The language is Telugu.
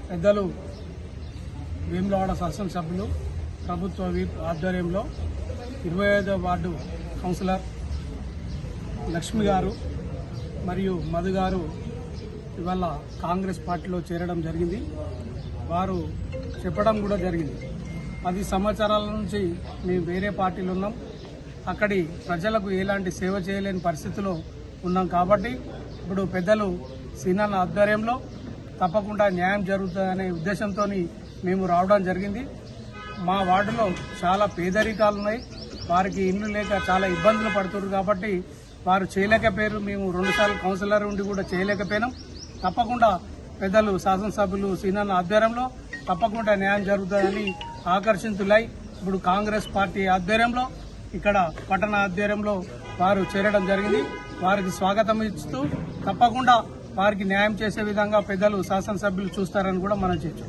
పెద్దలు వేములవాడ శాసనసభ్యులు ప్రభుత్వ విప్ ఆధ్వర్యంలో 25వ వార్డు కౌన్సిలర్ లక్ష్మి గారు మరియు మధు గారు ఇవాళ కాంగ్రెస్ పార్టీలో చేరడం జరిగింది. వారు చెప్పడం కూడా జరిగింది, 10 సంవత్సరాల నుంచి మేము వేరే పార్టీలో ఉన్నాం, అక్కడి ప్రజలకు ఎలాంటి సేవ చేయలేని పరిస్థితిలో ఉన్నాం కాబట్టి ఇప్పుడు పెద్దలు సీనన్న ఆధ్వర్యంలో తప్పకుండా న్యాయం జరుగుతుందనే ఉద్దేశంతో మేము రావడం జరిగింది. మా వార్డులో చాలా పేదరికాలు ఉన్నాయి, వారికి ఇల్లు లేక చాలా ఇబ్బందులు పడుతున్నారు కాబట్టి వారు చేయలేకపోయారు. మేము 2 సార్లు కౌన్సిలర్ ఉండి కూడా చేయలేకపోయినాం. తప్పకుండా పెద్దలు శాసనసభ్యులు సీనన్న ఆధ్వర్యంలో తప్పకుండా న్యాయం జరుగుతుందని ఆకర్షితులై ఇప్పుడు కాంగ్రెస్ పార్టీ ఆధ్వర్యంలో ఇక్కడ పట్టణ ఆధ్వర్యంలో వారు చేరడం జరిగింది. వారికి స్వాగతం ఇస్తూ తప్పకుండా వారికి న్యాయం చేసే విధంగా పెద్దలు శాసనసభ్యులు చూస్తారని కూడా మనం చేయొచ్చు.